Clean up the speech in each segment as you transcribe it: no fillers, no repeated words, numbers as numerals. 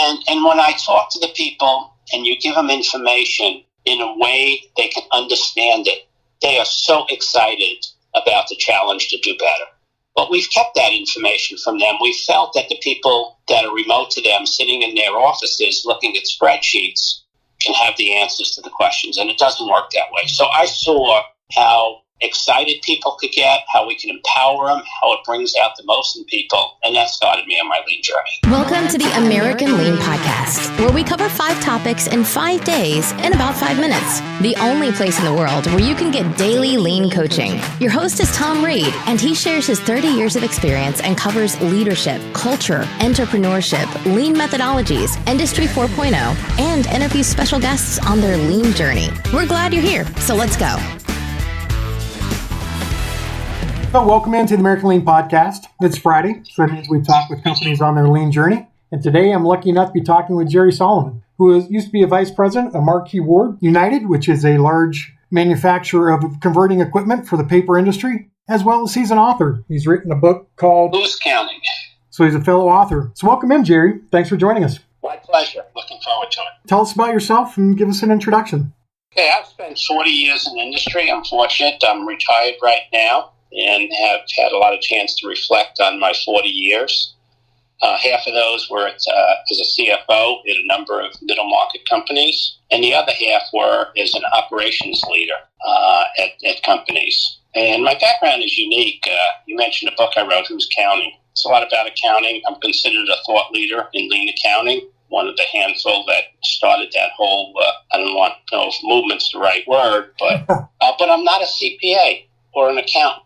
And when I talk to the people and you give them information in a way they can understand it, they are so excited about the challenge to do better. But we've kept that information from them. We felt that the people that are remote to them, sitting in their offices looking at spreadsheets, can have the answers to the questions, and it doesn't work that way. So I saw how excited people could get, how we can empower them, how it brings out the most in people, and that started me on my lean journey. Welcome to the American Lean Podcast, where we cover 5 topics in 5 days in about 5 minutes. The only place in the world where you can get daily lean coaching. Your host is Tom Reed, and he shares his 30 years of experience and covers leadership, culture, entrepreneurship, lean methodologies, Industry 4.0, and interviews special guests on their lean journey. We're glad you're here, so let's go. So welcome into the American Lean Podcast. It's Friday, so that means we talk with companies on their lean journey. And today I'm lucky enough to be talking with Gerry Solomon, who used to be a vice president of Marquis Ward United, which is a large manufacturer of converting equipment for the paper industry, as well as he's an author. He's written a book called Who's Counting? So he's a fellow author. So welcome in, Gerry. Thanks for joining us. My pleasure. Looking forward to it. Tell us about yourself and give us an introduction. Okay, I've spent 40 years in the industry. I'm fortunate. I'm retired right now and have had a lot of chance to reflect on my 40 years. Half of those were as a CFO at a number of middle market companies, and the other half were as an operations leader at companies. And my background is unique. You mentioned a book I wrote, Who's Counting? It's a lot about accounting. I'm considered a thought leader in lean accounting, one of the handful that started that whole, I don't know if movement's the right word, but I'm not a CPA or an accountant.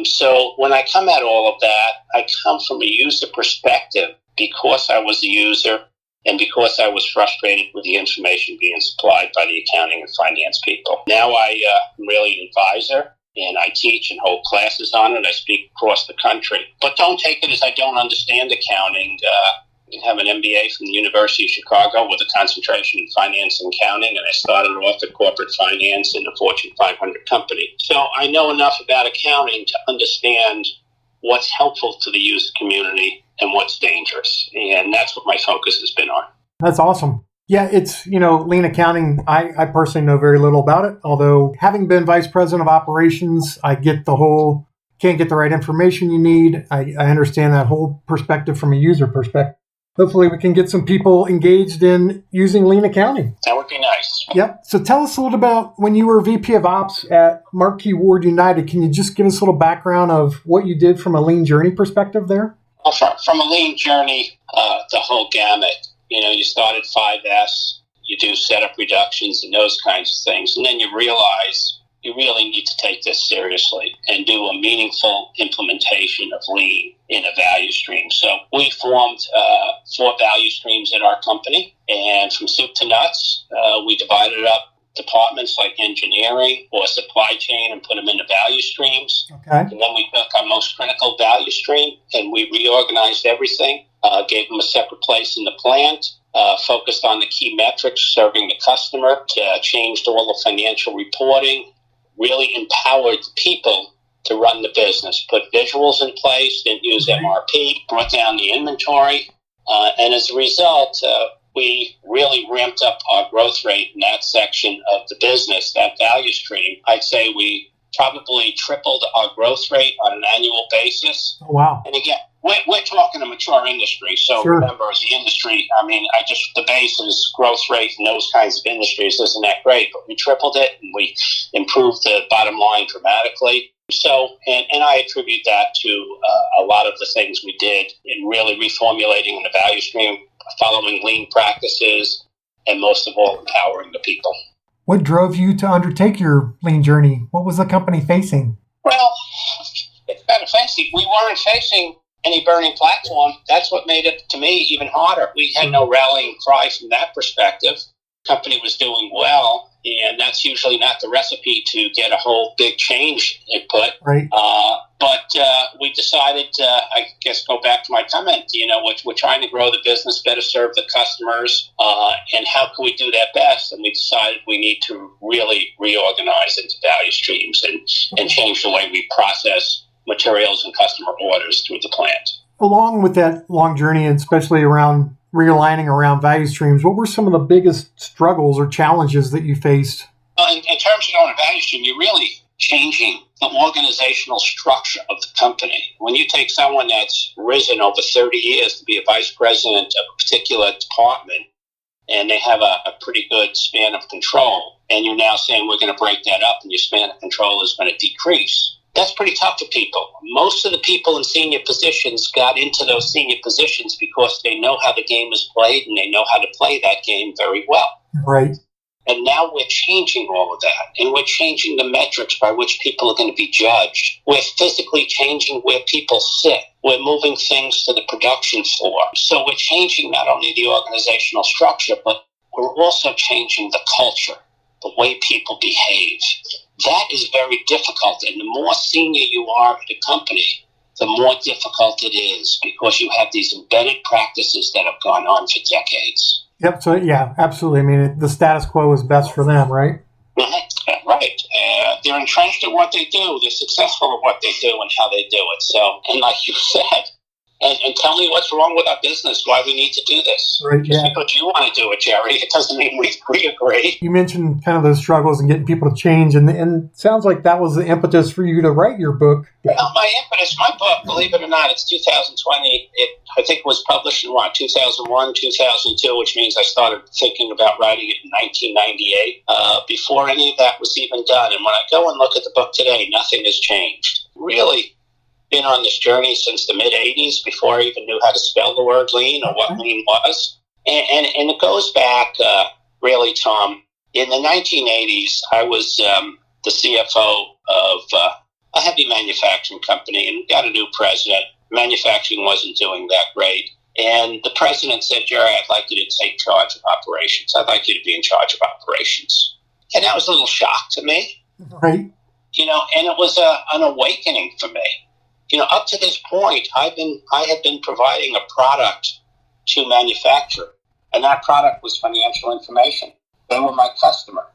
So when I come at all of that, I come from a user perspective because I was a user and because I was frustrated with the information being supplied by the accounting and finance people. Now I'm really an advisor, and I teach and hold classes on it. I speak across the country. But don't take it as I don't understand accounting. I have an MBA from the University of Chicago with a concentration in finance and accounting, and I started off at corporate finance in a Fortune 500 company. So I know enough about accounting to understand what's helpful to the user community and what's dangerous, and that's what my focus has been on. That's awesome. Yeah, it's, lean accounting, I personally know very little about it, although having been vice president of operations, I get the whole, can't get the right information you need. I understand that whole perspective from a user perspective. Hopefully we can get some people engaged in using lean accounting. That would be nice. Yep. So tell us a little about when you were VP of Ops at Marquis Ward United. Can you just give us a little background of what you did from a lean journey perspective there? Well, from a lean journey, the whole gamut. You start at 5S, you do setup reductions and those kinds of things, and then you realize you really need to take this seriously and do a meaningful implementation of lean in a value stream. So we formed 4 value streams at our company, and from soup to nuts, we divided up departments like engineering or supply chain and put them into value streams. Okay. And then we took our most critical value stream and we reorganized everything, gave them a separate place in the plant, focused on the key metrics serving the customer, changed all the financial reporting, really empowered the people to run the business, put visuals in place, didn't use MRP, brought down the inventory, and as a result, we really ramped up our growth rate in that section of the business, that value stream. I'd say we probably tripled our growth rate on an annual basis. Oh, wow. And again, we're talking a mature industry, so Sure. Remember, as the industry, the base is growth rate in those kinds of industries isn't that great, but we tripled it and we improved the bottom line dramatically. So, and I attribute that to a lot of the things we did in really reformulating the value stream, following lean practices, and most of all, empowering the people. What drove you to undertake your lean journey? What was the company facing? Well, it's kind of fancy. We weren't facing any burning platform. That's what made it, to me, even harder. We had no rallying cry from that perspective. The company was doing well, and that's usually not the recipe to get a whole big change input. Right. But we decided, I guess, go back to my comment, we're trying to grow the business, better serve the customers, and how can we do that best? And we decided we need to really reorganize into value streams and change the way we process materials and customer orders through the plant. Along with that long journey, and especially around realigning around value streams, what were some of the biggest struggles or challenges that you faced? Well, in terms of going to value stream, you're really changing the organizational structure of the company. When you take someone that's risen over 30 years to be a vice president of a particular department, and they have a pretty good span of control, and you're now saying we're going to break that up and your span of control is going to decrease, that's pretty tough for people. Most of the people in senior positions got into those senior positions because they know how the game is played and they know how to play that game very well. Right. And now we're changing all of that, and we're changing the metrics by which people are going to be judged. We're physically changing where people sit. We're moving things to the production floor. So we're changing not only the organizational structure, but we're also changing the culture, the way people behave. That is very difficult, and the more senior you are at a company, the more difficult it is because you have these embedded practices that have gone on for decades. Yep. So, yeah, absolutely. I mean, the status quo is best for them, right? Mm-hmm. Right. They're entrenched at what they do. They're successful at what they do and how they do it. So, and like you said, and tell me what's wrong with our business, why we need to do this. Right, Just because you want to do it, Gerry, it doesn't mean we agree. You mentioned kind of those struggles and getting people to change, and it sounds like that was the impetus for you to write your book. Well, my book, believe it or not, it's 2020. I think it was published in 2001, 2002, which means I started thinking about writing it in 1998, before any of that was even done. And when I go and look at the book today, nothing has changed. Really been on this journey since the mid-'80s before I even knew how to spell the word lean or what lean was. And it goes back, really, Tom. In the 1980s, I was the CFO of a heavy manufacturing company, and we got a new president. Manufacturing wasn't doing that great. And the president said, Gerry, I'd like you to take charge of operations. I'd like you to be in charge of operations. And that was a little shock to me. Right. And it was an awakening for me. Up to this point, I had been providing a product to manufacture, and that product was financial information. They were my customer.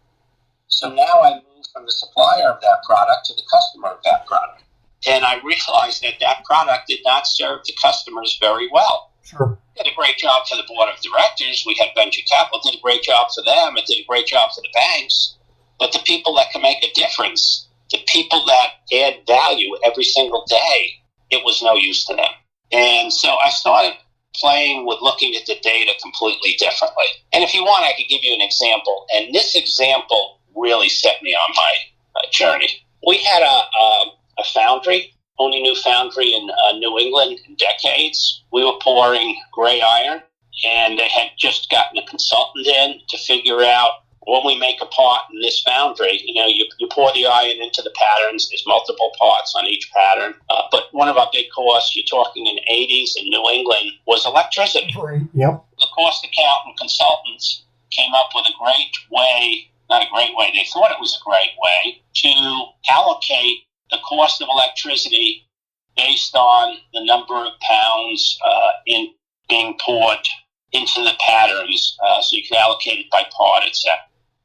So now I moved from the supplier of that product to the customer of that product. And I realized that product did not serve the customers very well. Sure. It did a great job for the board of directors. We had venture capital. It did a great job for them. It did a great job for the banks. But the people that can make a difference, the people that add value every single day, it was no use to them. And so I started playing with looking at the data completely differently. And if you want, I could give you an example. And this example really set me on my journey. We had a foundry, only new foundry in New England in decades. We were pouring gray iron, and they had just gotten a consultant in to figure out, when we make a part in this foundry, you pour the iron into the patterns. There's multiple parts on each pattern. But one of our big costs, you're talking in the 80s in New England, was electricity. Right. Yep. The cost accountant consultants came up with a great way, not a great way, they thought it was a great way, to allocate the cost of electricity based on the number of pounds in being poured into the patterns, so you could allocate it by part, etc.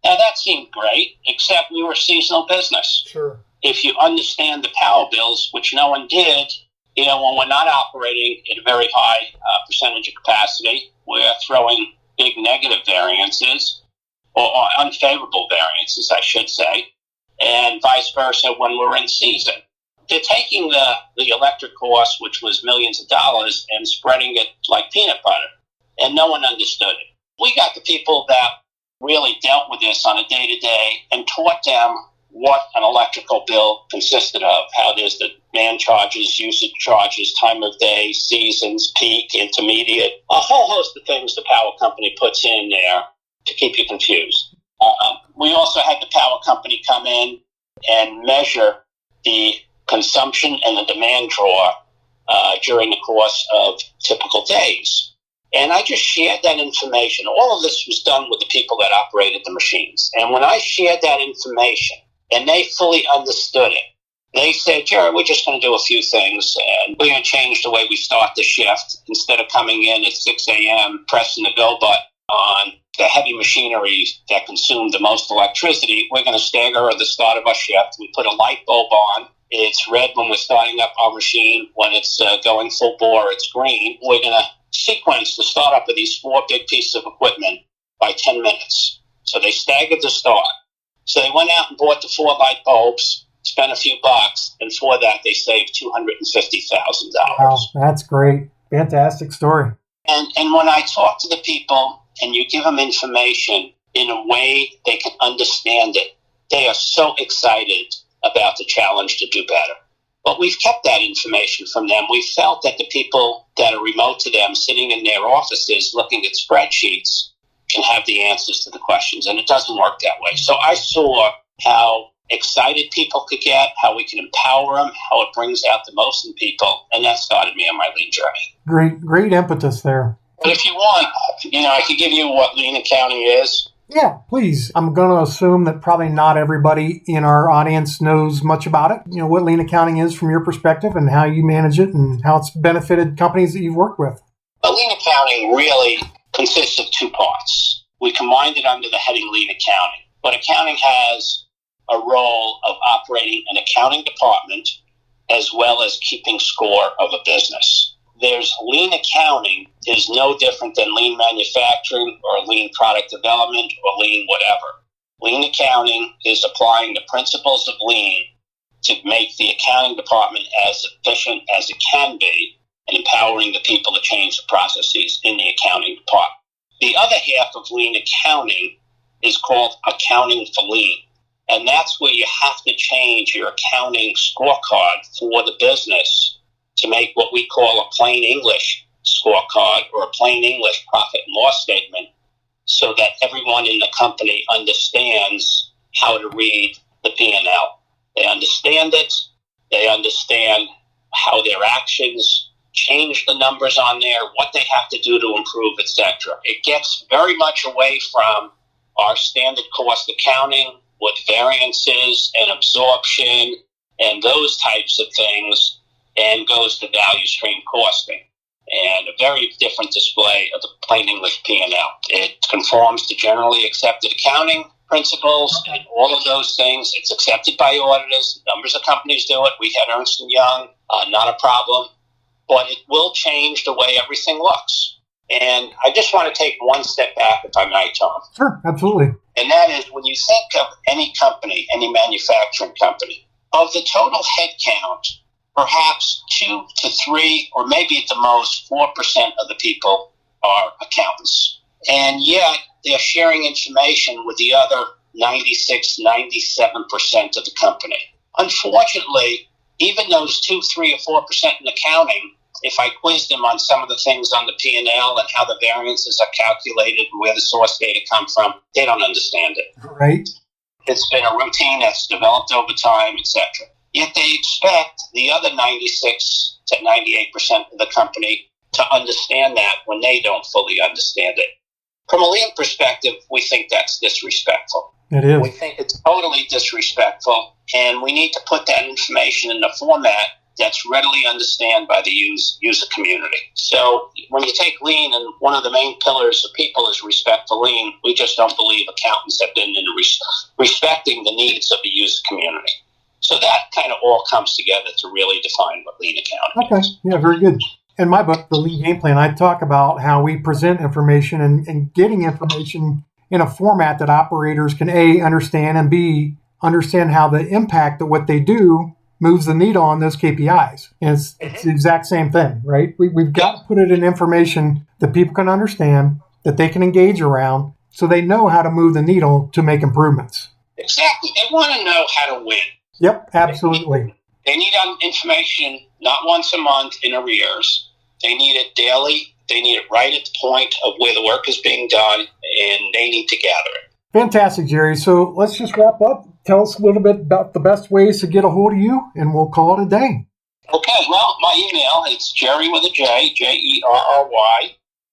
Now, that seemed great, except we were a seasonal business. Sure. If you understand the power bills, which no one did, when we're not operating at a very high percentage of capacity, we're throwing big negative variances, or unfavorable variances, I should say, and vice versa when we're in season. They're taking the electric cost, which was millions of dollars, and spreading it like peanut butter, and no one understood it. We got the people that really dealt with this on a day-to-day and taught them what an electrical bill consisted of, how there's the man charges, usage charges, time of day, seasons, peak, intermediate, a whole host of things the power company puts in there to keep you confused. We also had the power company come in and measure the consumption and the demand draw during the course of typical days. And I just shared that information. All of this was done with the people that operated the machines. And when I shared that information and they fully understood it, they said, Gerry, we're just going to do a few things, and we're going to change the way we start the shift. Instead of coming in at 6 a.m., pressing the go button on the heavy machinery that consumed the most electricity, we're going to stagger the start of our shift. We put a light bulb on. It's red when we're starting up our machine. When it's going full bore, it's green. We're going to sequenced the startup of these 4 big pieces of equipment by 10 minutes. So they staggered the start. So they went out and bought the 4 light bulbs, spent a few bucks, and for that they saved $250,000. Wow, that's great. Fantastic story. And when I talk to the people and you give them information in a way they can understand it, they are so excited about the challenge to do better. But we've kept that information from them. We felt that the people that are remote to them, sitting in their offices looking at spreadsheets, can have the answers to the questions, and it doesn't work that way. So I saw how excited people could get, how we can empower them, how it brings out the most in people, and that started me on my lean journey. Great impetus there. But if you want, I could give you what lean accounting is. Yeah, please. I'm going to assume that probably not everybody in our audience knows much about it. What lean accounting is from your perspective and how you manage it and how it's benefited companies that you've worked with. Well, lean accounting really consists of 2 parts. We combined it under the heading lean accounting. But accounting has a role of operating an accounting department as well as keeping score of a business. There's lean accounting is no different than lean manufacturing or lean product development or lean whatever. Lean accounting is applying the principles of lean to make the accounting department as efficient as it can be and empowering the people to change the processes in the accounting department. The other half of lean accounting is called accounting for lean. And that's where you have to change your accounting scorecard for the business to make what we call a plain English scorecard or a plain English profit and loss statement so that everyone in the company understands how to read the P&L. They understand it. They understand how their actions change the numbers on there, what they have to do to improve, etc. It gets very much away from our standard cost accounting with variances and absorption and those types of things, and goes to value stream costing, and a very different display of the plain English P&L. It conforms to generally accepted accounting principles and all of those things. It's accepted by auditors. Numbers of companies do it. We had Ernst & Young, not a problem. But it will change the way everything looks. And I just want to take one step back, if I might, Tom. Sure, absolutely. And that is when you think of any company, any manufacturing company, of the total headcount, perhaps 2 to 3, or maybe at the most 4% of the people are accountants. And yet they're sharing information with the other 96, 97% of the company. Unfortunately, even those 2, 3, or 4% in accounting, if I quiz them on some of the things on the P&L and how the variances are calculated and where the source data come from, they don't understand it. Right. It's been a routine that's developed over time, etc. Yet they expect the other 96 to 98% of the company to understand that when they don't fully understand it. From a lean perspective, we think that's disrespectful. It is. We think it's totally disrespectful, and we need to put that information in a format that's readily understood by the user community. So when you take lean, and one of the main pillars of people is respect for lean, we just don't believe accountants have been in respecting the needs of the user community. So that kind of all comes together to really define what lean accounting is. Yeah, very good. In my book, The Lean Game Plan, I talk about how we present information and getting information in a format that operators can A, understand, and B, understand how the impact of what they do moves the needle on those KPIs. And it's the exact same thing, right? We've got to put it in information that people can understand, that they can engage around, so they know how to move the needle to make improvements. Exactly. They want to know how to win. Yep, absolutely. They need information not once a month in arrears. They need it daily. They need it right at the point of where the work is being done, and they need to gather it. Fantastic, Gerry. So let's just wrap up. Tell us a little bit about the best ways to get a hold of you, and we'll call it a day. Okay, well, my email, it's Gerry with a J, Jerry,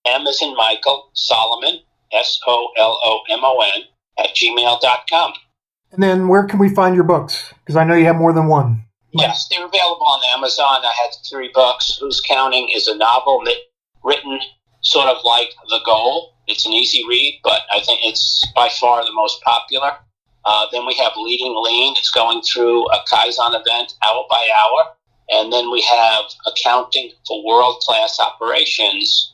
M as in Michael, Solomon, SOLOMON, @gmail.com. And then where can we find your books? Because I know you have more than one. Yes, they're available on Amazon. I had 3 books. Who's Counting is a novel written sort of like The Goal. It's an easy read, but I think it's by far the most popular. Then we have Leading Lean. It's going through a Kaizen event hour by hour. And then we have Accounting for World-Class Operations,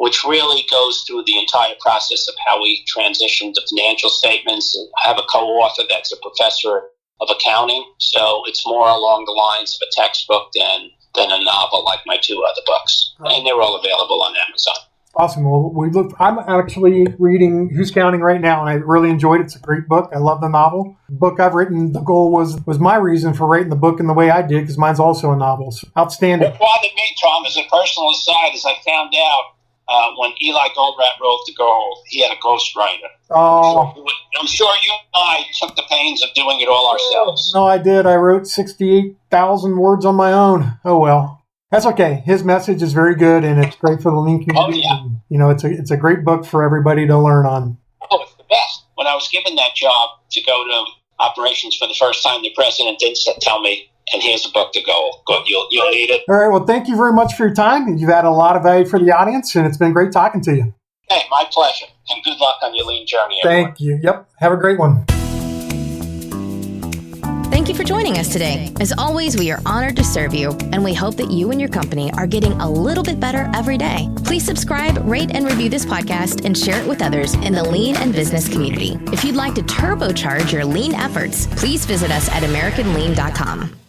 which really goes through the entire process of how we transition to financial statements. And I have a co-author that's a professor of accounting, so it's more along the lines of a textbook than a novel like my two other books. And they're all available on Amazon. Awesome. Well, I'm actually reading Who's Counting right now, and I really enjoyed it. It's a great book. I love the novel. The book I've written, the goal was my reason for writing the book in the way I did, because mine's also a novel. So outstanding. What bothered me, Tom, as a personal aside, is I found out when Eli Goldratt wrote The Goal, he had a ghostwriter. Oh. I'm sure you and I took the pains of doing it all ourselves. No, I did. I wrote 68,000 words on my own. Oh, well. That's okay. His message is very good, and it's great for the lean community. Oh, yeah. And, it's a great book for everybody to learn on. Oh, it's the best. When I was given that job to go to operations for the first time, the president did tell me, and here's a book to go. Good, you'll need it. All right. Well, thank you very much for your time. You've had a lot of value for the audience, and it's been great talking to you. Hey, my pleasure. And good luck on your lean journey, everyone. Thank you. Yep. Have a great one. Thank you for joining us today. As always, we are honored to serve you, and we hope that you and your company are getting a little bit better every day. Please subscribe, rate, and review this podcast and share it with others in the lean and business community. If you'd like to turbocharge your lean efforts, please visit us at AmericanLean.com.